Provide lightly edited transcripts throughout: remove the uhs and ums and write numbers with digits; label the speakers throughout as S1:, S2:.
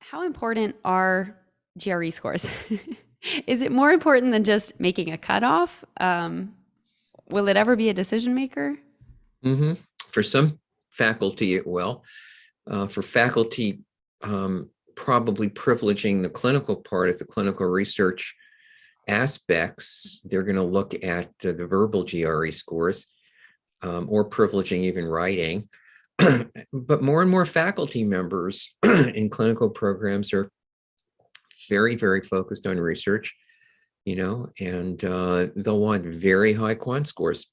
S1: How important are GRE scores? Is it more important than just making a cutoff? Will it ever be a decision maker?
S2: Mm-hmm. For some faculty, it will. For faculty, probably privileging the clinical part of the clinical research aspects, they're going to look at the verbal GRE scores, or privileging even writing. But more and more faculty members in clinical programs are very, very focused on research, and they'll want very high quant scores.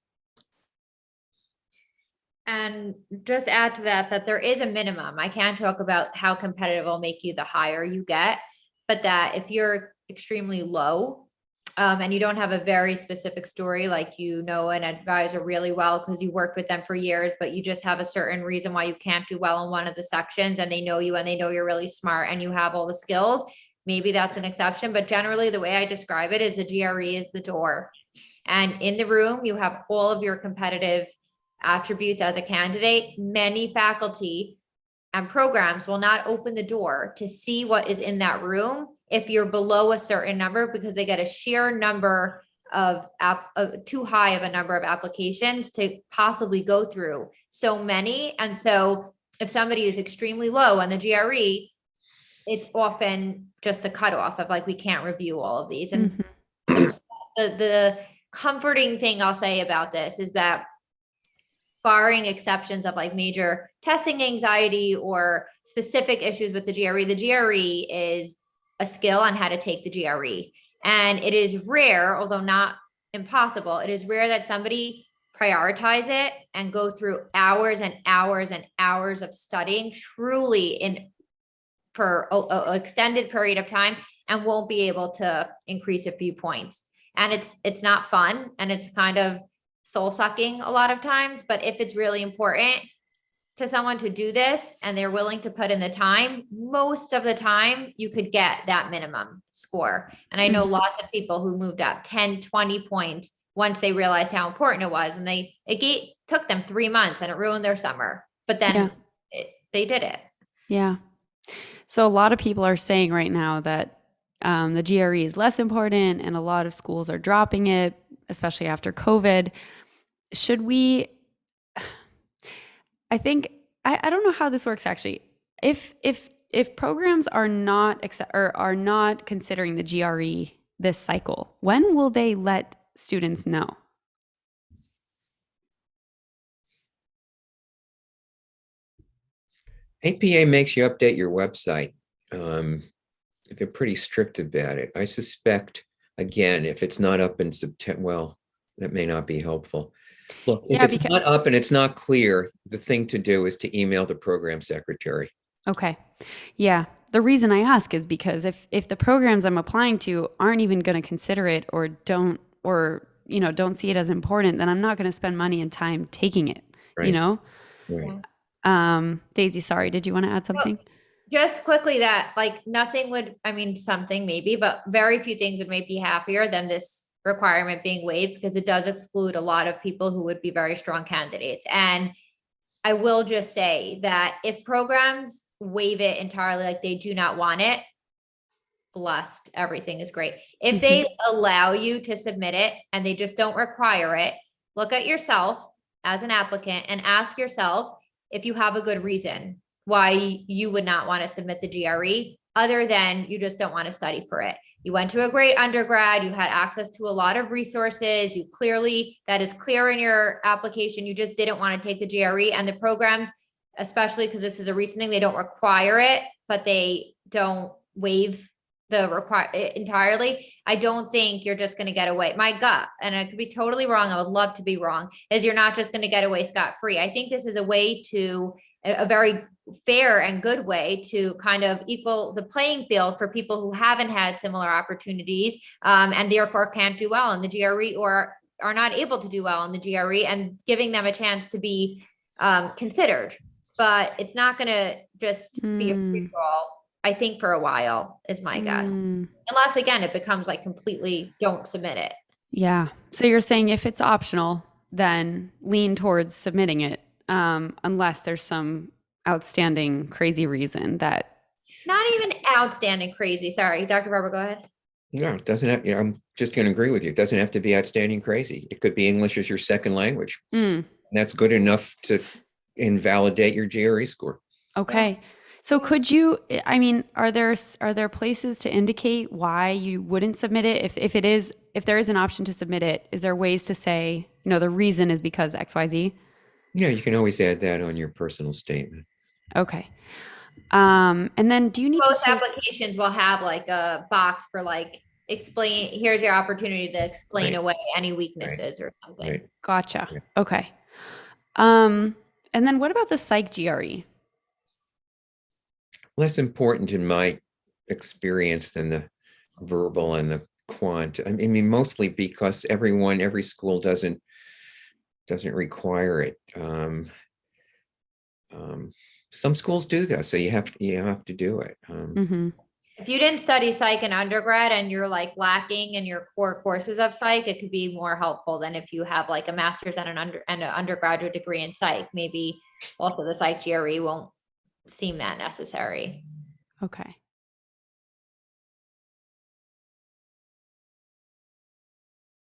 S3: And just add to that there is a minimum. I can't talk about how competitive will make you the higher you get, but that if you're extremely low, and you don't have a very specific story, like an advisor really well because you worked with them for years, but you just have a certain reason why you can't do well in one of the sections, and they know you and they know you're really smart and you have all the skills, maybe that's an exception. But generally, the way I describe it is the GRE is the door. And in the room, you have all of your competitive attributes as a candidate. Many faculty and programs will not open the door to see what is in that room if you're below a certain number, because they get a sheer number of too high of a number of applications to possibly go through so many. And so if somebody is extremely low on the GRE, it's often just a cutoff of like, we can't review all of these. And the comforting thing I'll say about this is that, barring exceptions of like major testing anxiety or specific issues with the GRE is a skill on how to take the GRE. And it is rare, although not impossible, it is rare that somebody prioritize it and go through hours and hours and hours of studying truly for an extended period of time and won't be able to increase a few points. And it's not fun, and it's kind of soul sucking a lot of times. But if it's really important to someone to do this and they're willing to put in the time, most of the time you could get that minimum score. And I know lots of people who moved up 10, 20 points once they realized how important it was. And it took them 3 months and it ruined their summer, but then they did it.
S1: Yeah. So a lot of people are saying right now that the GRE is less important and a lot of schools are dropping it, especially after COVID. Should we, I think, I don't know how this works actually. If programs are not considering the GRE this cycle, when will they let students know?
S2: APA makes you update your website. They're pretty strict about it. I suspect, again, if it's not up in September, well, that may not be helpful. Look, if it's not up and it's not clear, the thing to do is to email the program secretary.
S1: Okay. Yeah. The reason I ask is because if the programs I'm applying to aren't even going to consider it or don't see it as important, then I'm not going to spend money and time taking it,
S2: Right.
S1: Right. Daisy, sorry, did you want to add something?
S3: Just quickly that like something maybe, but very few things would make me happier than this requirement being waived, because it does exclude a lot of people who would be very strong candidates. And I will just say that if programs waive it entirely, like they do not want it, blessed, everything is great. If they allow you to submit it and they just don't require it, look at yourself as an applicant and ask yourself if you have a good reason why you would not want to submit the GRE, other than you just don't want to study for it. You went to a great undergrad, you had access to a lot of resources, that is clear in your application, you just didn't want to take the GRE. And the programs, especially because this is a recent thing, they don't require it, but they don't waive the entirely. I don't think you're just going to get away. My gut, and I could be totally wrong, I would love to be wrong, is you're not just going to get away scot-free. I think this is a very fair and good way to kind of equal the playing field for people who haven't had similar opportunities, and therefore can't do well in the GRE or are not able to do well in the GRE, and giving them a chance to be considered. But it's not going to just be a free-for-all, I think, for a while, is my guess. Unless, again, it becomes like completely don't submit it.
S1: Yeah. So you're saying if it's optional, then lean towards submitting it, unless there's some outstanding crazy reason that
S3: Not even outstanding crazy. Sorry, Dr. Farber, go ahead.
S2: No, it doesn't have, I'm just going to agree with you. It doesn't have to be outstanding crazy. It could be English as your second language.
S1: Mm,
S2: And that's good enough to invalidate your GRE score.
S1: okay. So could you, I mean, are there places to indicate why you wouldn't submit it? If there is an option to submit it, is there ways to say, the reason is because XYZ?
S2: Yeah, you can always add that on your personal statement.
S1: Okay. And then do you need to
S3: Most
S1: take,
S3: applications will have like a box for like, explain, here's your opportunity to explain
S2: Right.
S3: away any weaknesses or something.
S2: Right.
S1: gotcha.
S2: Yeah.
S1: Okay. And then what about the Psych GRE?
S2: Less important in my experience than the verbal and the quant. I mean, mostly because every school doesn't require it. Some schools do though, so you have to do it.
S1: Mm-hmm.
S3: If you didn't study psych in undergrad and you're like lacking in your core courses of psych, it could be more helpful than if you have like a master's and an undergraduate degree in psych. Maybe also the psych GRE won't seem that necessary.
S1: Okay.